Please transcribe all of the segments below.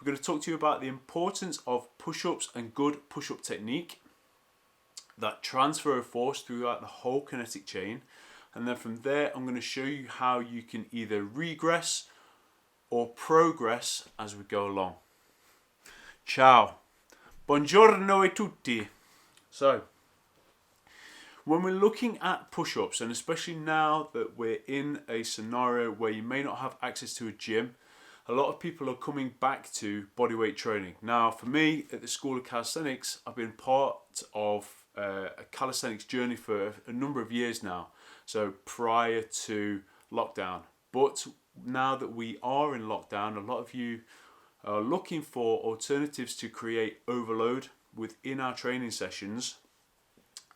We're going to talk to you about the importance of push-ups and good push-up technique, that transfer of force throughout the whole kinetic chain, and then from there I'm going to show you how you can either regress or progress as we go along. Ciao, buongiorno a tutti. So, when we're looking at push-ups, and especially now that we're in a scenario where you may not have access to a gym, a lot of people are coming back to bodyweight training. Now, for me, at the School of Calisthenics, I've been part of a calisthenics journey for a number of years now, so prior to lockdown. But now that we are in lockdown, a lot of you are looking for alternatives to create overload within our training sessions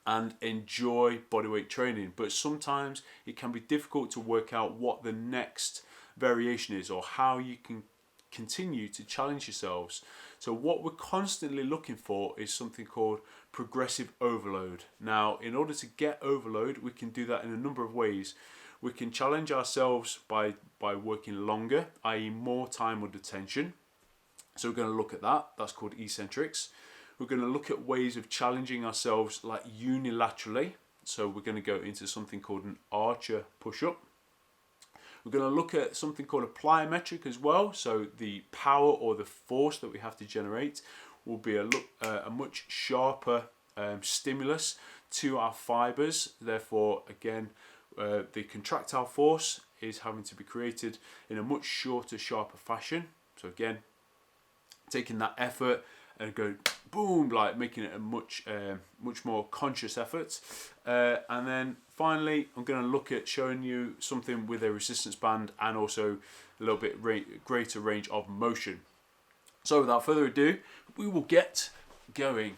and enjoy bodyweight training. But sometimes it can be difficult to work out what the next variation is or how you can continue to challenge yourselves. So what we're constantly looking for is something called progressive overload. Now, in order to get overload, we can do that in a number of ways. We can challenge ourselves by working longer, i.e. more time under tension. So we're going to look at that. That's called eccentrics. We're going to look at ways of challenging ourselves like unilaterally. So we're going to go into something called an archer push-up. We're going to look at something called a plyometric as well. So the power or the force that we have to generate will be a much sharper stimulus to our fibers. Therefore, again, the contractile force is having to be created in a much shorter, sharper fashion. So again, taking that effort and go boom, like making it a much more conscious effort. And then finally, I'm going to look at showing you something with a resistance band and also a little bit greater range of motion. So without further ado, we will get going.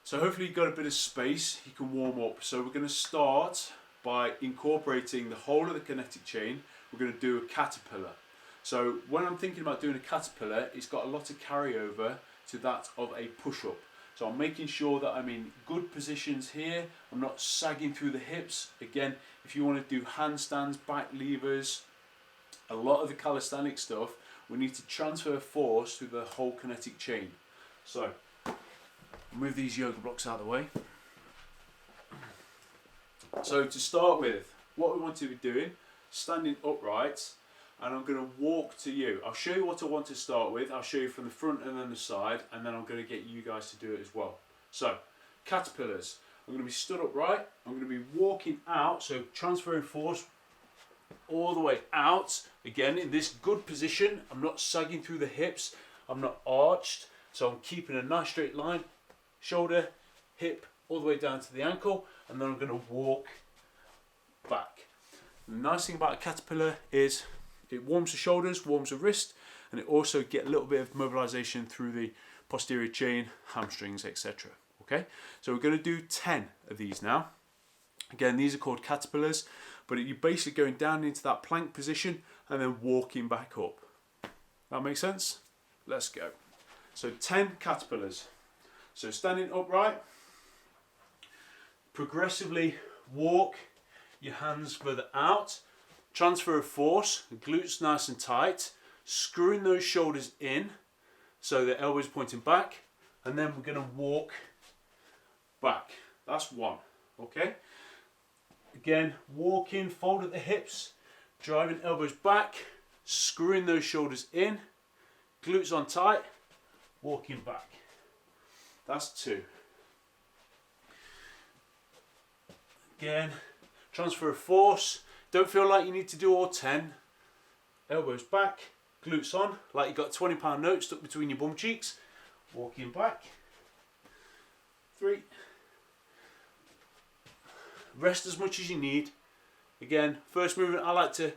So hopefully you've got a bit of space, you can warm up. So we're going to start by incorporating the whole of the kinetic chain. We're going to do a caterpillar. So when I'm thinking about doing a caterpillar, it's got a lot of carryover to that of a push-up. So I'm making sure that I'm in good positions here. I'm not sagging through the hips. Again, if you want to do handstands, back levers, a lot of the calisthenic stuff, we need to transfer force through the whole kinetic chain. So, move these yoga blocks out of the way. So to start with, what we want to be doing, standing upright, and I'm going to walk to you. I'll show you what I want to start with. I'll show you from the front and then the side, and then I'm going to get you guys to do it as well. So, caterpillars. I'm going to be stood upright. I'm going to be walking out, so transferring force all the way out. Again, in this good position. I'm not sagging through the hips. I'm not arched. So I'm keeping a nice straight line. Shoulder, hip, all the way down to the ankle. And then I'm going to walk back. The nice thing about a caterpillar is it warms the shoulders, warms the wrist, and it also gets a little bit of mobilization through the posterior chain, hamstrings, etc. Okay, so we're going to do 10 of these now. Again, these are called caterpillars, but you're basically going down into that plank position and then walking back up. That makes sense? Let's go. So 10 caterpillars. So standing upright, progressively walk your hands further out. Transfer of force, the glutes nice and tight, screwing those shoulders in so the elbows pointing back, and then we're going to walk back. That's one, okay? Again, walking, fold at the hips, driving elbows back, screwing those shoulders in, glutes on tight, walking back. That's two. Again, transfer of force. Don't feel like you need to do all 10. Elbows back, glutes on, like you've got a £20 note stuck between your bum cheeks. Walking back. 3. Rest as much as you need. Again, first movement, I like to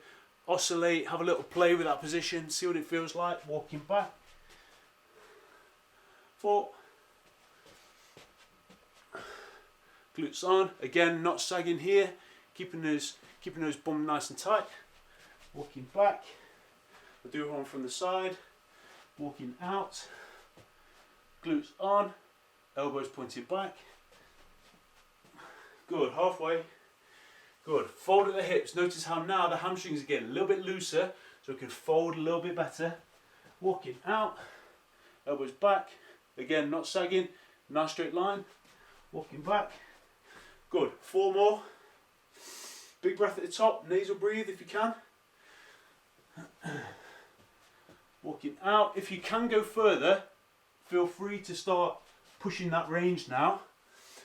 oscillate, have a little play with that position, see what it feels like. Walking back. 4. Glutes on. Again, not sagging here. Keeping those bum nice and tight. Walking back. I'll do one from the side. Walking out. Glutes on. Elbows pointed back. Good, halfway. Good. Fold at the hips. Notice how now the hamstrings are getting a little bit looser, so we can fold a little bit better. walking out, elbows back, again not sagging, nice straight line, walking back, good, 4 more, big breath at the top, nasal breathe if you can, walking out. If you can go further, feel free to start pushing that range now,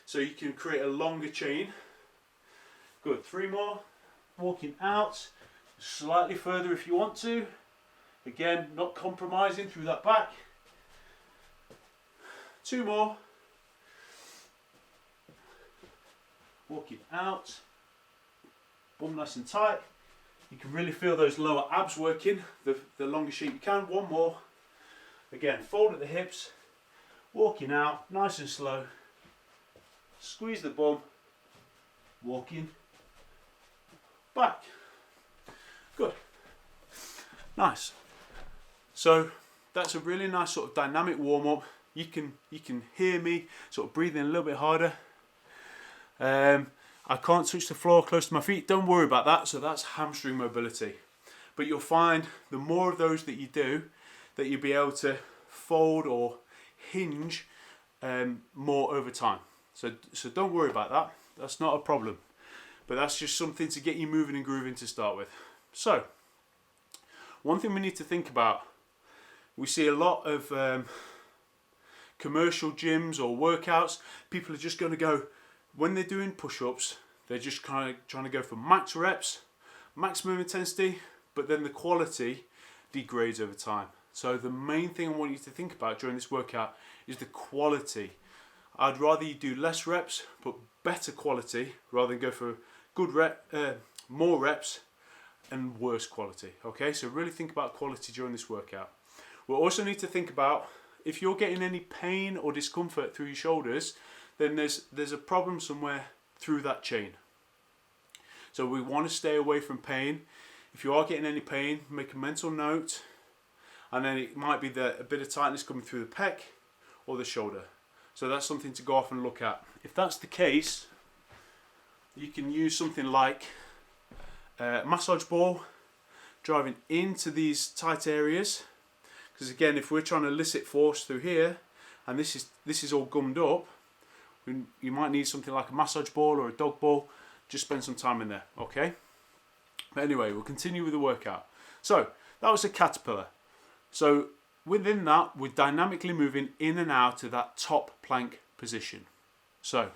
so you can create a longer chain. Good, 3 more, walking out, slightly further if you want to, again not compromising through that back, 2 more, walking out, bum nice and tight, you can really feel those lower abs working, the longer shape you can, 1 more, again fold at the hips, walking out, nice and slow, squeeze the bum, walking back. Good. Nice. So that's a really nice sort of dynamic warm up. You can hear me sort of breathing a little bit harder. I can't touch the floor close to my feet. Don't worry about that. So that's hamstring mobility. But you'll find the more of those that you do, that you'll be able to fold or hinge more over time. So don't worry about that. That's not a problem. But that's just something to get you moving and grooving to start with. So, one thing we need to think about, we see a lot of commercial gyms or workouts, people are just going to go, when they're doing push-ups, they're just kind of trying to go for max reps, maximum intensity, but then the quality degrades over time. So the main thing I want you to think about during this workout is the quality. I'd rather you do less reps, but better quality, rather than go for more reps and worse quality. Okay, so really think about quality during this workout. We'll also need to think about if you're getting any pain or discomfort through your shoulders, then there's a problem somewhere through that chain. So we want to stay away from pain. If you are getting any pain, make a mental note, and then it might be a bit of tightness coming through the pec or the shoulder. So that's something to go off and look at. If that's the case, you can use something like a massage ball, driving into these tight areas. Because again, if we're trying to elicit force through here, and this is all gummed up, you might need something like a massage ball or a dog ball. Just spend some time in there, okay? But anyway, we'll continue with the workout. So that was a caterpillar. So within that, we're dynamically moving in and out of that top plank position. So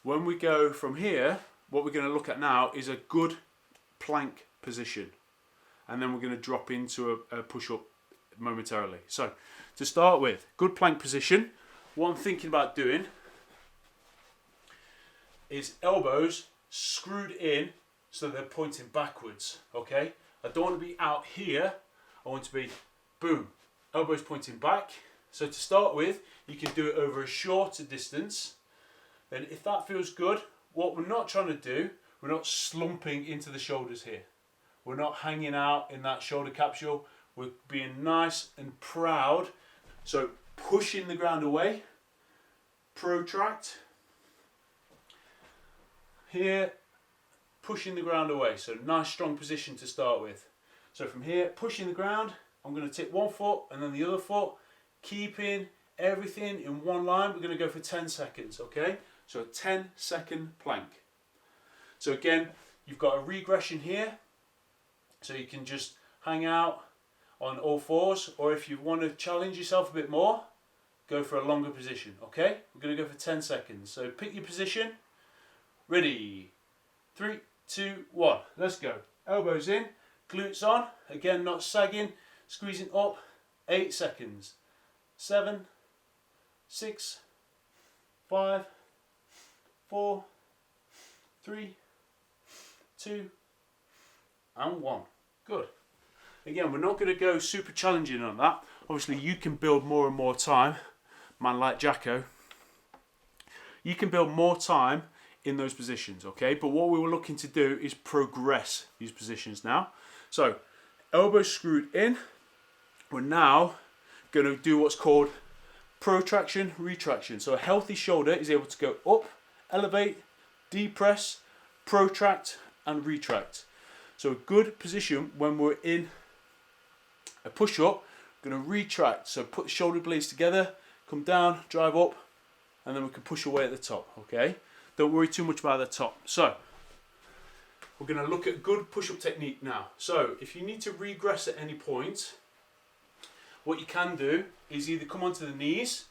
when we go from here, what we're going to look at now is a good plank position. And then we're going to drop into a push-up momentarily. So to start with, good plank position. What I'm thinking about doing is elbows screwed in so they're pointing backwards, okay? I don't want to be out here. I want to be, boom, elbows pointing back. So to start with, you can do it over a shorter distance. Then if that feels good, what we're not trying to do, we're not slumping into the shoulders here. We're not hanging out in that shoulder capsule. We're being nice and proud. So pushing the ground away, protract. Here, pushing the ground away. So nice strong position to start with. So from here, pushing the ground, I'm going to tip one foot and then the other foot, keeping everything in one line. We're going to go for 10 seconds, okay? So a 10-second plank. So again, you've got a regression here. So you can just hang out on all fours, or if you want to challenge yourself a bit more, go for a longer position, okay? We're going to go for 10 seconds. So pick your position. Ready? 3, 2, 1. Let's go. Elbows in, glutes on. Again, not sagging, squeezing up. 8 seconds. 7, 6, 5, 4, 3, 2, and 1. Good. Again, we're not going to go super challenging on that. Obviously, you can build more and more time. Man like Jacko, you can build more time in those positions, okay? But what we were looking to do is progress these positions now. So, elbows screwed in. We're now going to do what's called protraction, retraction. So a healthy shoulder is able to go up, elevate, depress, protract, and retract. So a good position when we're in A push-up, going to retract. So put the shoulder blades together, come down, drive up, and then we can push away at the top, okay? Don't worry too much about the top. So, we're going to look at good push-up technique now. So, if you need to regress at any point, what you can do is either come onto the knees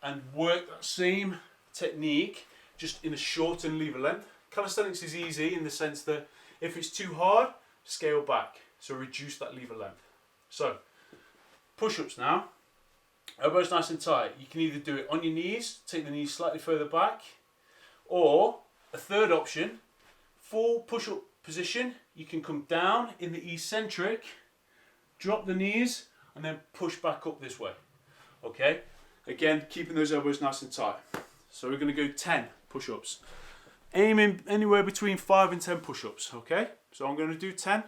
and work that same technique just in a shortened lever length. Calisthenics is easy in the sense that if it's too hard, scale back. So reduce that lever length. So, push-ups now. Elbows nice and tight. You can either do it on your knees, take the knees slightly further back, or a third option, full push-up position. You can come down in the eccentric, drop the knees, and then push back up this way. Okay? Again, keeping those elbows nice and tight. So we're going to go 10 push-ups. Aiming anywhere between 5 and 10 push-ups. Okay? So I'm going to do 10.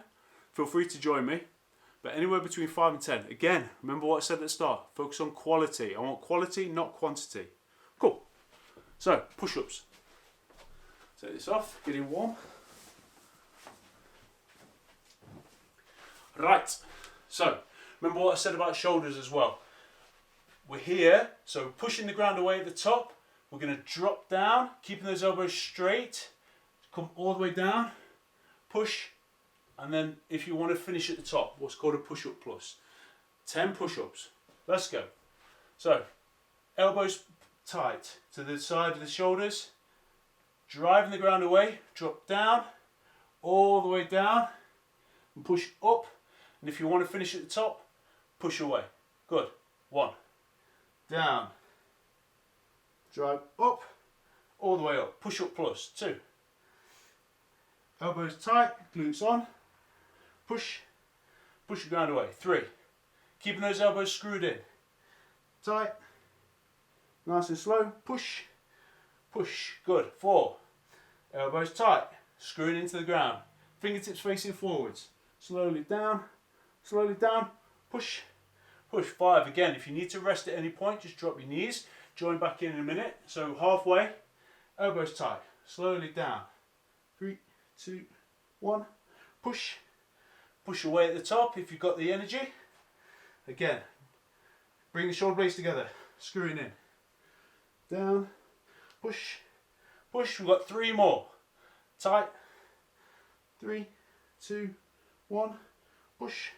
Feel free to join me. But anywhere between 5 and 10. Again, remember what I said at the start. Focus on quality. I want quality, not quantity. Cool. So, push-ups. Take this off, getting warm. Right. So, remember what I said about shoulders as well. We're here, so pushing the ground away at the top. We're going to drop down, keeping those elbows straight. Come all the way down. Push. And then if you want to finish at the top, what's called a push-up plus. 10 push-ups. Let's go. So, elbows tight to the side of the shoulders. Driving the ground away. Drop down. All the way down. And push up. And if you want to finish at the top, push away. Good. 1. Down. Drive up. All the way up. Push-up plus. 2. Elbows tight. Glutes on. Push, push the ground away. 3. Keeping those elbows screwed in. Tight. Nice and slow. Push, push. Good. 4. Elbows tight. Screwing into the ground. Fingertips facing forwards. Slowly down. Push, push. 5. Again, if you need to rest at any point, just drop your knees. Join back in a minute. So halfway. Elbows tight. Slowly down. 3, 2, 1. Push. Push away at the top if you've got the energy. Again, bring the shoulder blades together, screwing in. Down, push, push. We've got 3 more. Tight. 3, 2, 1. Push,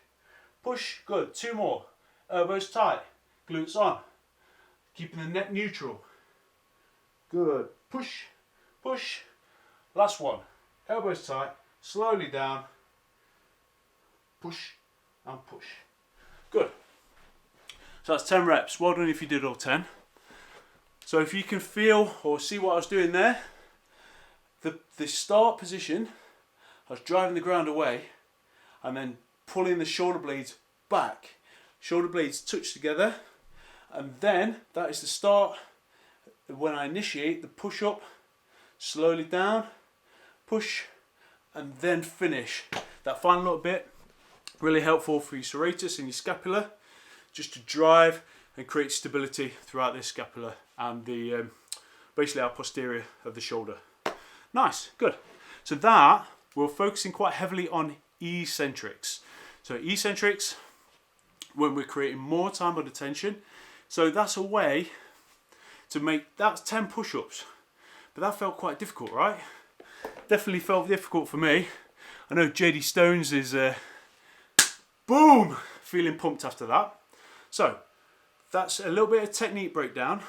push. Good. 2 more. Elbows tight. Glutes on. Keeping the neck neutral. Good. Push, push. Last one. Elbows tight. Slowly down. Push and push. Good. So that's 10 reps. Well done if you did all 10. So if you can feel or see what I was doing there, the start position, I was driving the ground away and then pulling the shoulder blades back. Shoulder blades touch together, and then that is the start. When I initiate the push up, slowly down, push, and then finish. That final little bit, really helpful for your serratus and your scapula, just to drive and create stability throughout this scapula and the basically our posterior of the shoulder. Nice, good. So that, we're focusing quite heavily on eccentrics. So eccentrics, when we're creating more time under tension. So that's a way to make, that's 10 push-ups. But that felt quite difficult, right? Definitely felt difficult for me. I know JD Stones is boom, feeling pumped after that. So that's a little bit of technique breakdown,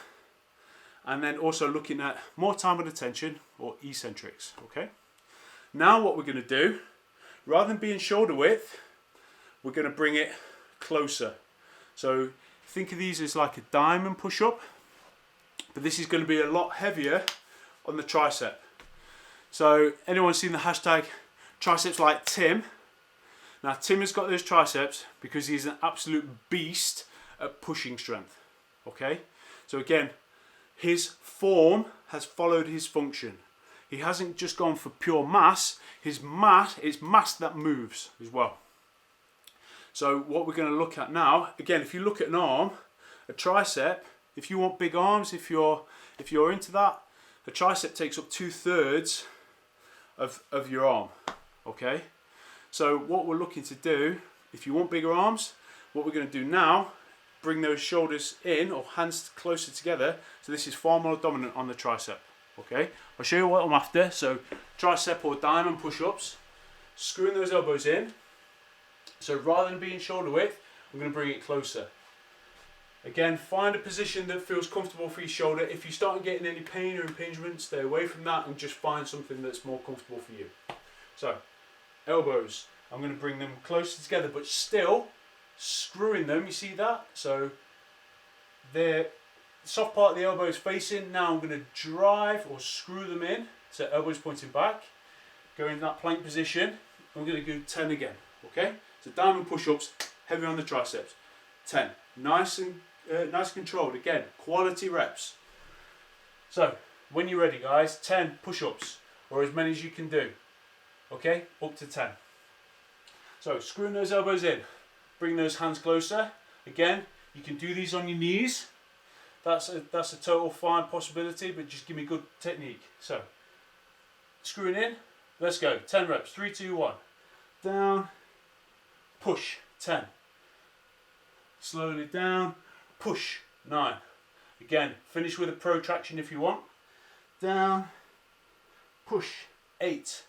and then also looking at more time under tension or eccentrics. Okay. Now what we're going to do, rather than being shoulder width, we're going to bring it closer. So think of these as like a diamond push-up, but this is going to be a lot heavier on the tricep. So anyone seen the hashtag triceps like Tim? Now Tim has got those triceps because he's an absolute beast at pushing strength. Okay, so again, his form has followed his function. He hasn't just gone for pure mass. It's mass that moves as well. So what we're going to look at now, again, if you look at an arm, a tricep, if you want big arms, if you're into that, a tricep takes up 2/3 of your arm. Okay. So what we're looking to do, if you want bigger arms, what we're going to do now, bring those shoulders in, or hands closer together, so this is far more dominant on the tricep. Okay, I'll show you what I'm after. So tricep or diamond push-ups, screwing those elbows in. So rather than being shoulder width, I'm going to bring it closer. Again, find a position that feels comfortable for your shoulder. If you start getting any pain or impingement, stay away from that and just find something that's more comfortable for you. So, elbows, I'm going to bring them closer together, but still screwing them, you see that? So, the soft part of the elbow is facing. Now I'm going to drive or screw them in, so elbows pointing back. Go in that plank position. I'm going to do 10 again, okay? So diamond push-ups, heavy on the triceps. 10, nice and controlled. Again, quality reps. So when you're ready, guys, 10 push-ups or as many as you can do. Okay, up to 10. So screwing those elbows in, bring those hands closer. Again, you can do these on your knees. That's a total fine possibility, but just give me good technique. So screwing in, let's go. 10 reps. 3, 2, 1. Down, push. 10. Slowly down, push. 9. Again, finish with a protraction if you want. Down, push. 8.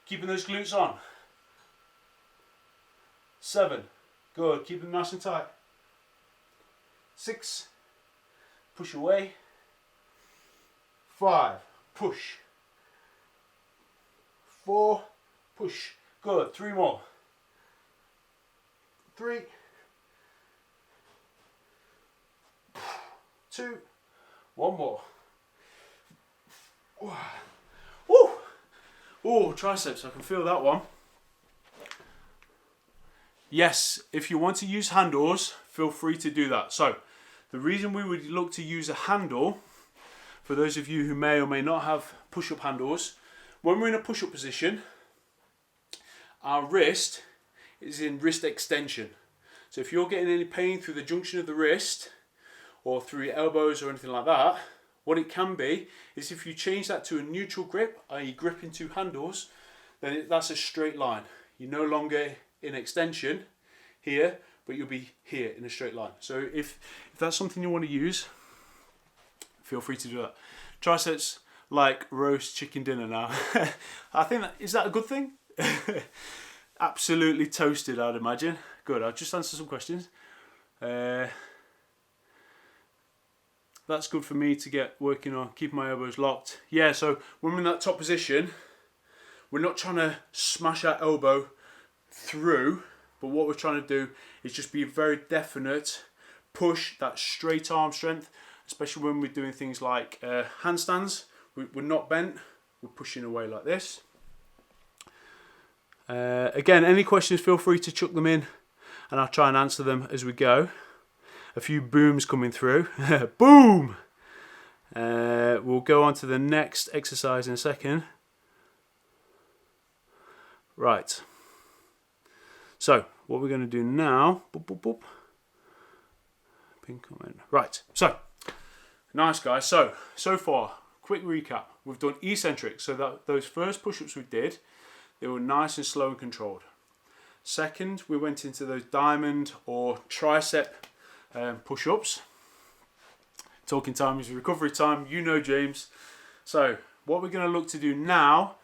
Keeping those glutes on. 7. Good. Keep them nice and tight. 6. Push away. 5. Push. 4. Push. Good. 3 more. 3. 2. 1 more. Woo! Oh, triceps, I can feel that one. Yes, if you want to use handles, feel free to do that. So, the reason we would look to use a handle, for those of you who may or may not have push-up handles, when we're in a push-up position, our wrist is in wrist extension. So if you're getting any pain through the junction of the wrist, or through your elbows or anything like that, what it can be is if you change that to a neutral grip, i.e. gripping two handles, then that's a straight line. You're no longer in extension here, but you'll be here in a straight line. So if that's something you want to use, feel free to do that. Triceps like roast chicken dinner now. I think is that a good thing? Absolutely toasted, I'd imagine. Good, I'll just answer some questions. That's good for me to get working on keeping my elbows locked. Yeah, so when we're in that top position, we're not trying to smash our elbow through, but what we're trying to do is just be very definite, push that straight arm strength, especially when we're doing things like handstands. We're not bent, we're pushing away like this. Again, any questions, feel free to chuck them in and I'll try and answer them as we go. A few booms coming through. Boom! We'll go on to the next exercise in a second. Right. So, what we're going to do now... Boop, boop, boop. Pin comment. Right. So, nice guys. So far, quick recap. We've done eccentrics. So that those first push-ups we did, they were nice and slow and controlled. Second, we went into those diamond or tricep push-ups. Talking time is recovery time, you know, James. So what we're going to look to do now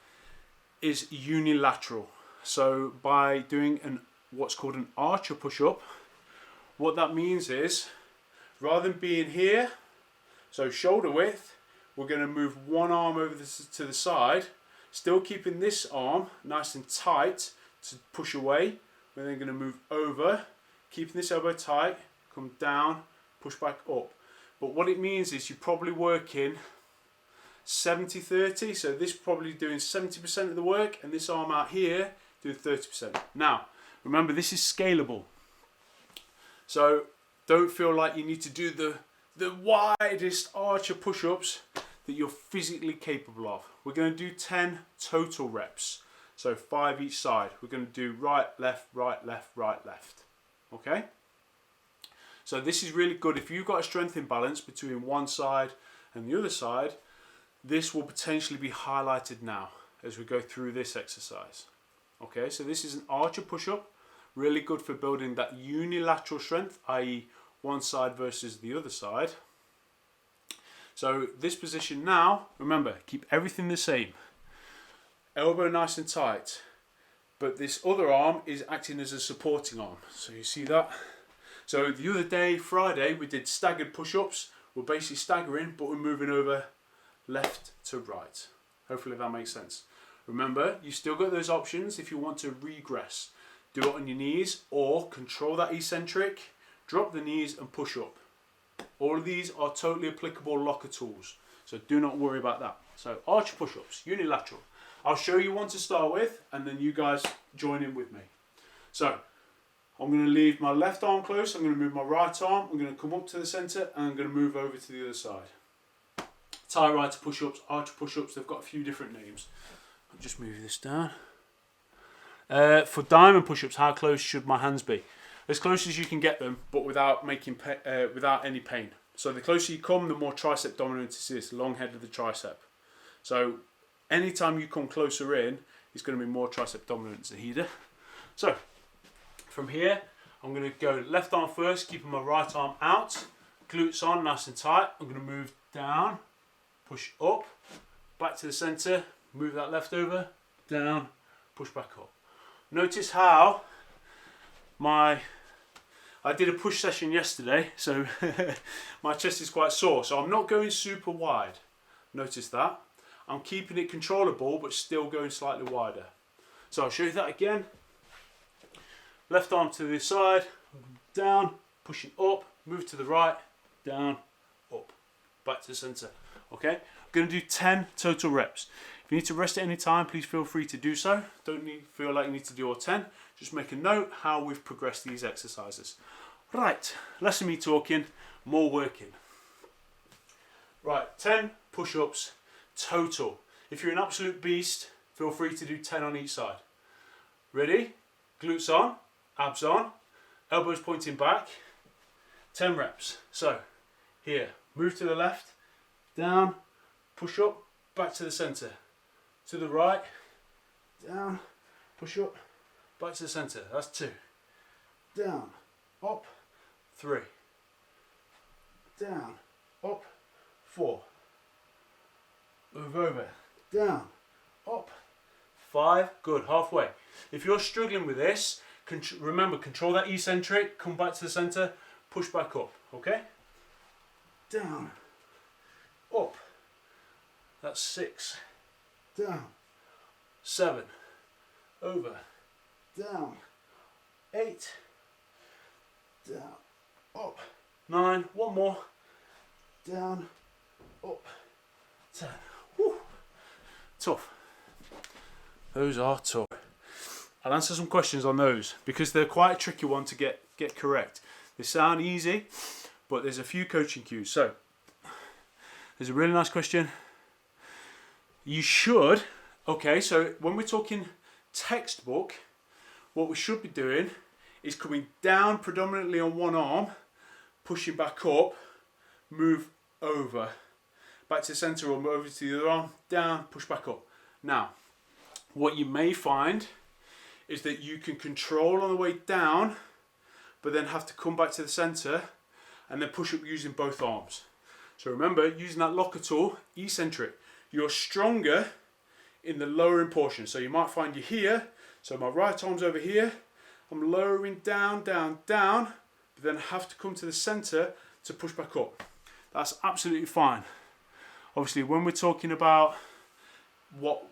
is unilateral. So by doing what's called an archer push-up, what that means is rather than being here, so shoulder width, we're going to move one arm over to the side, still keeping this arm nice and tight to push away. We're then going to move over, keeping this elbow tight, come down, push back up. But what it means is you're probably working 70-30, so this probably doing 70% of the work and this arm out here doing 30%. Now, remember this is scalable. So don't feel like you need to do the widest archer push-ups that you're physically capable of. We're going to do 10 total reps. So 5 each side. We're going to do right, left, right, left, right, left. Okay? So this is really good. If you've got a strength imbalance between one side and the other side, this will potentially be highlighted now as we go through this exercise. Okay, so this is an archer push-up. Really good for building that unilateral strength, i.e. one side versus the other side. So this position now, remember, keep everything the same. Elbow nice and tight. But this other arm is acting as a supporting arm. So you see that? So the other day, Friday, we did staggered push-ups. We're basically staggering, but we're moving over left to right. Hopefully that makes sense. Remember, you still got those options if you want to regress. Do it on your knees or control that eccentric, drop the knees and push up. All of these are totally applicable locker tools. So do not worry about that. So arch push-ups, unilateral. I'll show you one to start with and then you guys join in with me. So I'm going to leave my left arm close, I'm going to move my right arm, I'm going to come up to the centre and I'm going to move over to the other side. Tie rider push-ups, arch push-ups, they've got a few different names. I'll just move this down. For diamond push-ups, how close should my hands be? As close as you can get them, but without any pain. So the closer you come, the more tricep dominant it is, long head of the tricep. So anytime you come closer in, it's going to be more tricep dominant either. So from here, I'm going to go left arm first, keeping my right arm out, glutes on, nice and tight. I'm going to move down, push up, back to the centre, move that left over, down, push back up. Notice how I did a push session yesterday, so my chest is quite sore, so I'm not going super wide. Notice that. I'm keeping it controllable, but still going slightly wider. So I'll show you that again. Left arm to the side, down, pushing up, move to the right, down, up, back to the centre. Okay, I'm going to do 10 total reps. If you need to rest at any time, please feel free to do so. Don't feel like you need to do all 10. Just make a note how we've progressed these exercises. Right, less of me talking, more working. Right, 10 push-ups total. If you're an absolute beast, feel free to do 10 on each side. Ready? Glutes on, abs on, elbows pointing back. 10 reps. So, here, move to the left, down, push up, back to the centre. To the right, down, push up, back to the centre. That's 2. Down, up, 3. Down, up, 4. Move over, down, up, 5. Good, halfway. If you're struggling with this, remember, control that eccentric, come back to the centre, push back up, okay? Down, up. That's 6. Down, 7, over, down, 8, down, up, 9, one more, down, up, 10. Woo. Tough. Those are tough. I'll answer some questions on those because they're quite a tricky one to get correct. They sound easy, but there's a few coaching cues. So, there's a really nice question. You should, okay, so when we're talking textbook, what we should be doing is coming down predominantly on one arm, pushing back up, move over, back to the centre or over to the other arm, down, push back up. Now, what you may find is that you can control on the way down, but then have to come back to the centre and then push up using both arms. So remember, using that locker tool, eccentric, you're stronger in the lowering portion. So you might find you're here, so my right arm's over here, I'm lowering down, down, down, but then have to come to the centre to push back up. That's absolutely fine. Obviously, when we're talking about what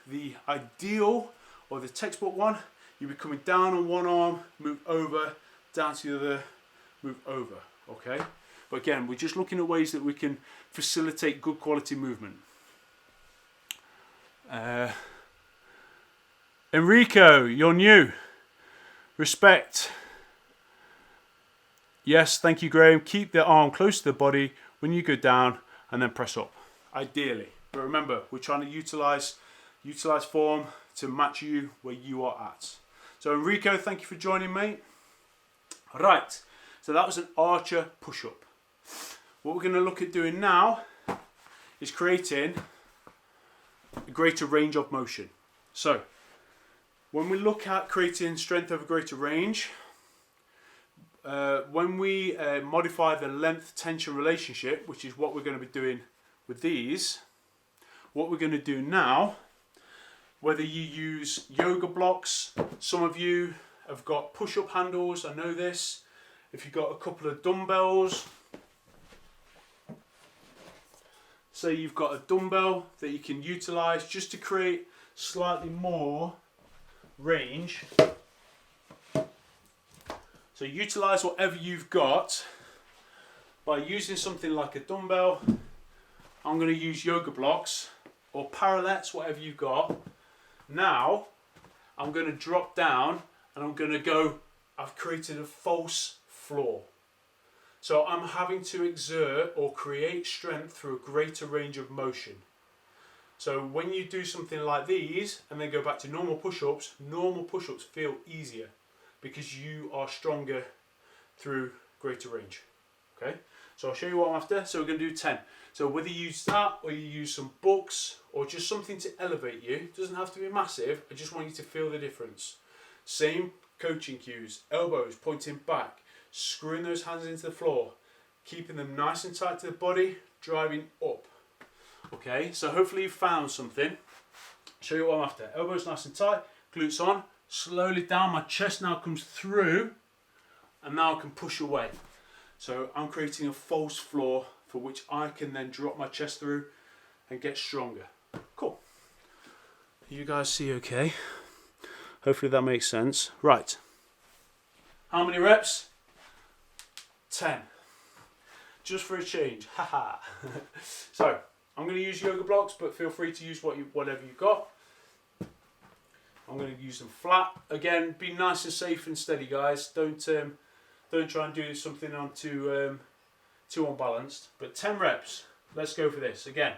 the ideal or the textbook one, you'll be coming down on one arm, move over, down to the other, move over, okay? But again, we're just looking at ways that we can facilitate good quality movement. Enrico, you're new. Respect. Yes, thank you, Graham. Keep the arm close to the body when you go down and then press up. Ideally. But remember, we're trying to utilize form to match you where you are at. So Enrico, thank you for joining, mate. Right, so that was an archer push-up. What we're going to look at doing now is creating a greater range of motion. So, When we look at creating strength over greater range, when we modify the length tension relationship, which is what we're going to be doing with these, what we're going to do now, whether you use yoga blocks, some of you have got push-up handles, I know this. If you've got a couple of dumbbells, say you've got a dumbbell that you can utilize just to create slightly more range. So utilize whatever you've got by using something like a dumbbell. I'm going to use yoga blocks or parallettes, whatever you've got. Now I'm going to drop down and I'm going to go, I've created a false floor. So I'm having to exert or create strength through a greater range of motion. So when you do something like these and then go back to normal push-ups feel easier because you are stronger through greater range. Okay, so I'll show you what I'm after. So we're going to do 10. So whether you use that or you use some books or just something to elevate you, it doesn't have to be massive, I just want you to feel the difference. Same coaching cues, elbows pointing back, screwing those hands into the floor, keeping them nice and tight to the body, driving up. Okay, so hopefully you found something. Show you what I'm after. Elbows nice and tight, glutes on, slowly down, my chest now comes through and now I can push away. So I'm creating a false floor for which I can then drop my chest through and get stronger. Cool. You guys see okay? Hopefully that makes sense. Right. How many reps? 10. Just for a change. Haha. So I'm going to use yoga blocks, but feel free to use whatever you've got. I'm going to use them flat. Again, be nice and safe and steady, guys. Don't try and do something on too unbalanced. But 10 reps. Let's go for this. Again,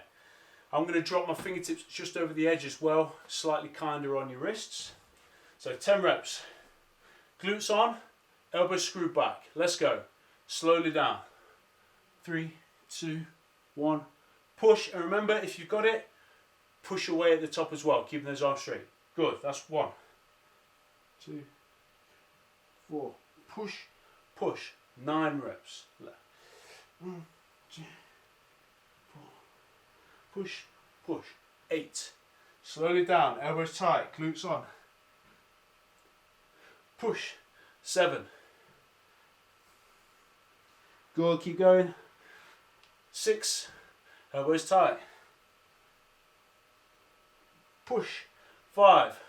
I'm going to drop my fingertips just over the edge as well, slightly kinder on your wrists. So 10 reps. Glutes on, elbows screwed back. Let's go. Slowly down. 3, 2, 1. Push, and remember, if you've got it, push away at the top as well, keeping those arms straight. Good, that's 1, 2, 4. Push, push. 9 reps. 1, 2, 4. Push, push. 8. Slowly down, elbows tight, glutes on. Push. 7. Good, keep going. 6. Elbows tight. Push. 5.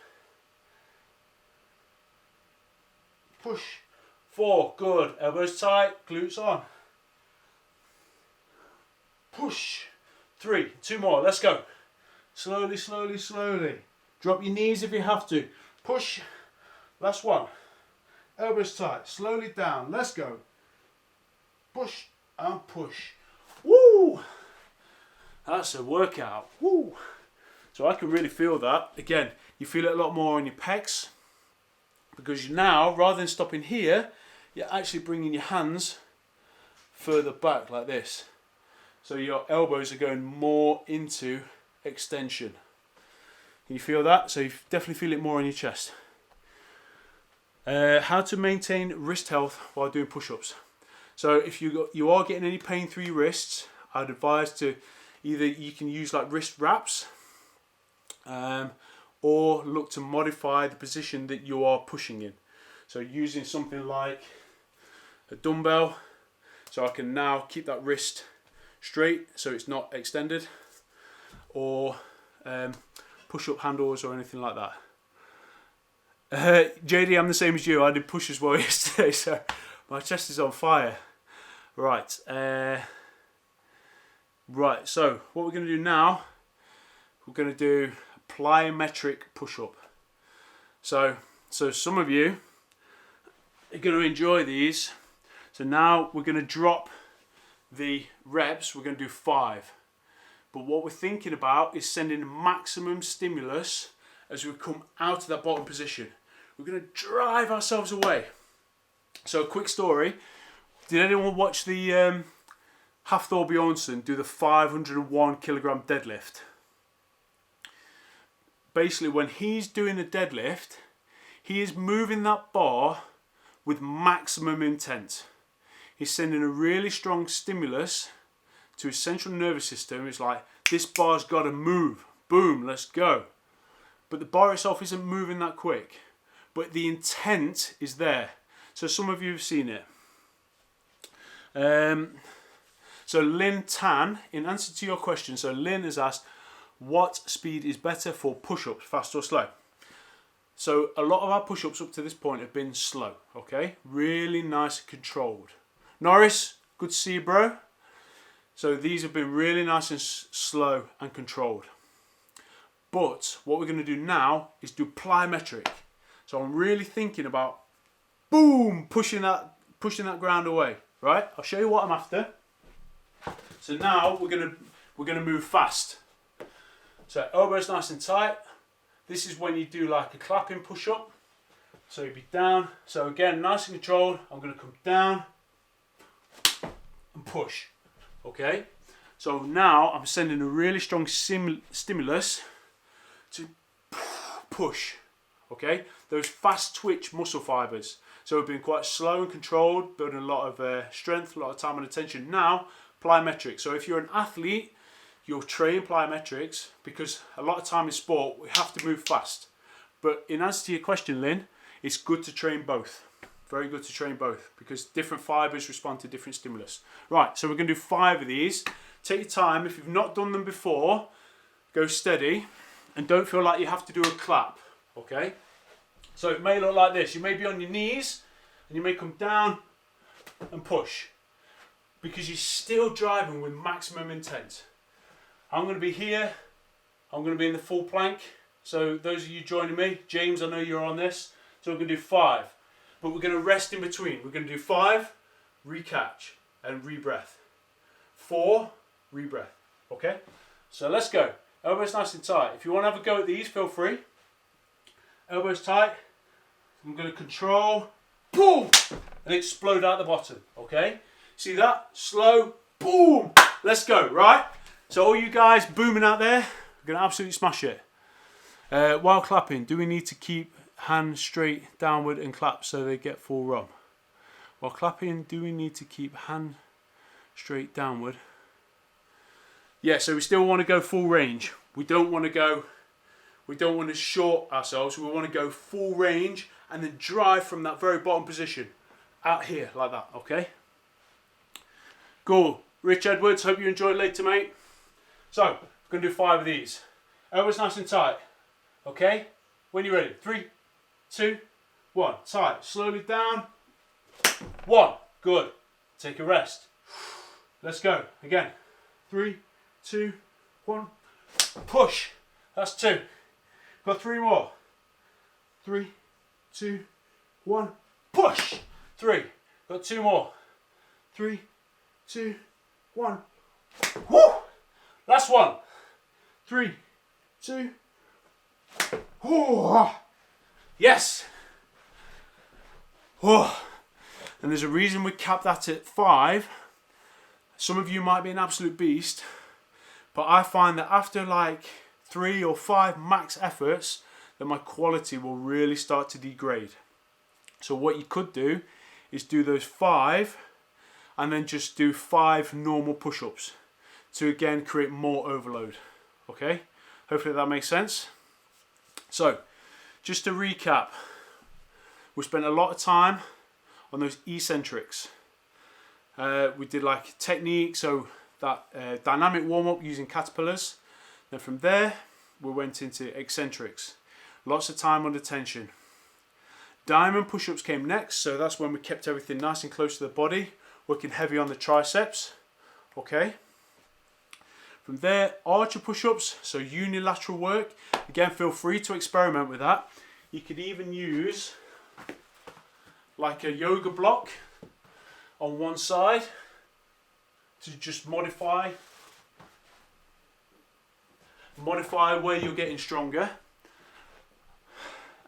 Push. 4. Good. Elbows tight. Glutes on. Push. 3. 2 more. Let's go. Slowly, slowly, slowly. Drop your knees if you have to. Push. Last one. Elbows tight. Slowly down. Let's go. Push and push. Woo! That's a workout. Woo! So I can really feel that. Again, you feel it a lot more on your pecs because you now, rather than stopping here, you're actually bringing your hands further back like this. So your elbows are going more into extension. Can you feel that? So you definitely feel it more on your chest. How to maintain wrist health while doing push-ups. So if you are getting any pain through your wrists, I'd advise to either you can use like wrist wraps or look to modify the position that you are pushing in. So using something like a dumbbell, so I can now keep that wrist straight so it's not extended, or push-up handles or anything like that. JD, I'm the same as you. I did push as well yesterday, so my chest is on fire. Right. Right, so what we're going to do now, we're going to do a plyometric push-up. So some of you are going to enjoy these. So now we're going to drop the reps. We're going to do 5. But what we're thinking about is sending maximum stimulus as we come out of that bottom position. We're going to drive ourselves away. So a quick story. Did anyone watch the Hafthor Bjornsson do the 501 kilogram deadlift? Basically, when he's doing the deadlift, he is moving that bar with maximum intent. He's sending a really strong stimulus to his central nervous system. It's like, this bar's got to move. Boom, let's go. But the bar itself isn't moving that quick. But the intent is there. So some of you have seen it. So Lynn Tan, in answer to your question, so Lynn has asked, what speed is better for push-ups, fast or slow? So a lot of our push-ups up to this point have been slow, okay? Really nice and controlled. Norris, good to see you, bro. So these have been really nice and slow and controlled. But what we're going to do now is do plyometric. So I'm really thinking about, boom, pushing that ground away, right? I'll show you what I'm after. So now we're gonna move fast. So elbows nice and tight. This is when you do like a clapping push-up. So you'll be down. So again, nice and controlled. I'm gonna come down and push. Okay. So now I'm sending a really strong stimulus to push. Okay. Those fast twitch muscle fibers. So we've been quite slow and controlled, building a lot of strength, a lot of time and attention. Now, plyometrics. So if you're an athlete, you'll train plyometrics because a lot of time in sport, we have to move fast. But in answer to your question, Lynn, it's good to train both. Very good to train both because different fibers respond to different stimulus. Right, so we're going to do 5 of these. Take your time. If you've not done them before, go steady and don't feel like you have to do a clap, okay? So it may look like this. You may be on your knees and you may come down and push because you're still driving with maximum intent. I'm going to be here. I'm going to be in the full plank. So those of you joining me, James, I know you're on this. So we're going to do 5. But we're going to rest in between. We're going to do 5, recatch and rebreath. 4, rebreath. Okay? So let's go. Elbows nice and tight. If you want to have a go at these, feel free. Elbows tight. I'm going to control, boom, and explode out the bottom, okay? See that? Slow, boom. Let's go, right? So all you guys booming out there, we're going to absolutely smash it. While clapping, do we need to keep hands straight downward and clap so they get full ROM? While clapping, do we need to keep hand straight downward? Yeah, so we still want to go full range. We don't want to short ourselves. We want to go full range and then drive from that very bottom position out here like that, okay? Cool. Rich Edwards, hope you enjoyed later, mate. So, we're going to do 5 of these. Elbows nice and tight, okay? When you're ready, 3, 2, 1. Tight. Slowly down. 1. Good. Take a rest. Let's go. Again. 3, 2, 1. Push. That's 2. Got 3 more. 3, 2, 1. Push. 3. Got 2 more. 3, 2, 1. Woo! Last one. 3, 2. Woo! Yes. Oh. And there's a reason we capped that at 5. Some of you might be an absolute beast, but I find that after like 3 or 5 max efforts, then my quality will really start to degrade. So what you could do is do those 5 and then just do 5 normal push-ups to again create more overload. Okay, hopefully that makes sense. So just to recap, we spent a lot of time on those eccentrics. We did like technique, so that dynamic warm-up using caterpillars. Then from there we went into eccentrics. Lots of time under tension. Diamond push-ups came next, so that's when we kept everything nice and close to the body, working heavy on the triceps. Okay. From there, archer push-ups, so unilateral work. Again, feel free to experiment with that. You could even use like a yoga block on one side to just modify where you're getting stronger.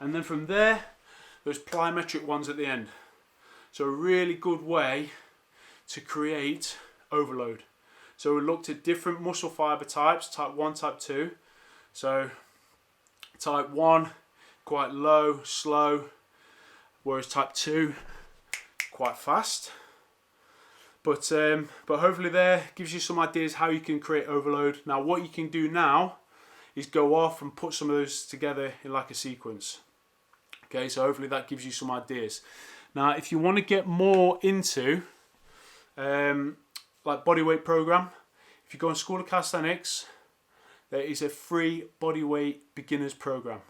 And then from there, those plyometric ones at the end. So a really good way to create overload. So we looked at different muscle fiber types, type 1, type 2. So type 1, quite low, slow, whereas type 2, quite fast. But hopefully there gives you some ideas how you can create overload. Now what you can do now is go off and put some of those together in like a sequence. Okay, so hopefully that gives you some ideas. Now if you want to get more into like bodyweight program, if you go on School of Calisthenics, there is a free bodyweight beginners program.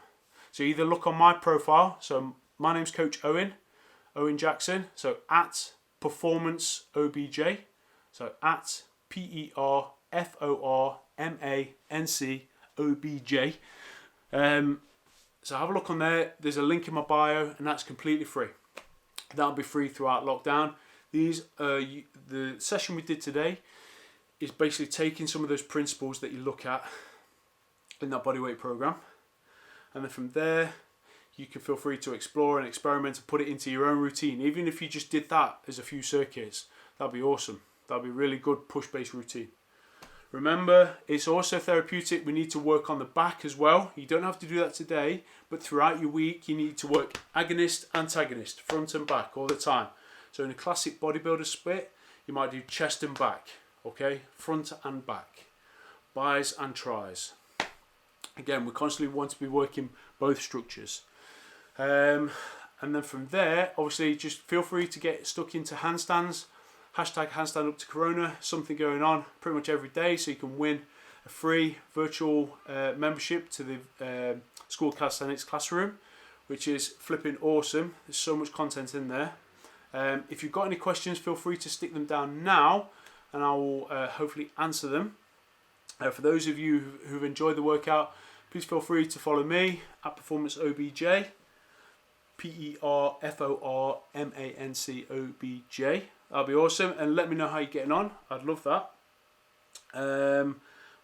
So either look on my profile, so my name's Coach Owen Jackson, so at Performance OBJ, so at PERFORMANC so have a look on there. There's a link in my bio, and that's completely free. That'll be free throughout lockdown. The session we did today is basically taking some of those principles that you look at in that bodyweight program, and then from there you can feel free to explore and experiment and put it into your own routine. Even if you just did that as a few circuits, that'd be awesome. That'd be a really good push-based routine. Remember, it's also therapeutic. We need to work on the back as well. You don't have to do that today, but throughout your week you need to work agonist, antagonist, front and back all the time. So in a classic bodybuilder split, you might do chest and back, okay? Front and back, bis and tris. Again, we constantly want to be working both structures. And then from there, obviously, just feel free to get stuck into handstands. Hashtag handstand up to Corona. Something going on pretty much every day, so you can win a free virtual membership to the School of Calisthenics classroom, which is flipping awesome. There's so much content in there. If you've got any questions, feel free to stick them down now, and I will hopefully answer them. For those of you who've enjoyed the workout, please feel free to follow me at Performance OBJ, PERFORMANCOBJ. That'll be awesome, and let me know how you're getting on. I'd love that.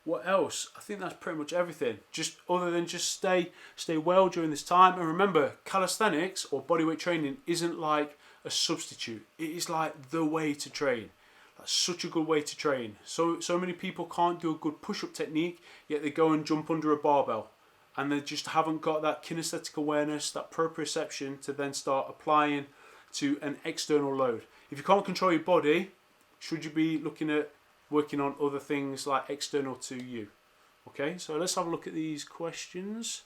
What else? I think that's pretty much everything. Just other than just stay well during this time, and remember, calisthenics or bodyweight training isn't like a substitute. It is like the way to train. That's such a good way to train. So many people can't do a good push-up technique, yet they go and jump under a barbell, and they just haven't got that kinesthetic awareness, that proprioception to then start applying to an external load. If you can't control your body, should you be looking at working on other things like external to you? Okay, so let's have a look at these questions.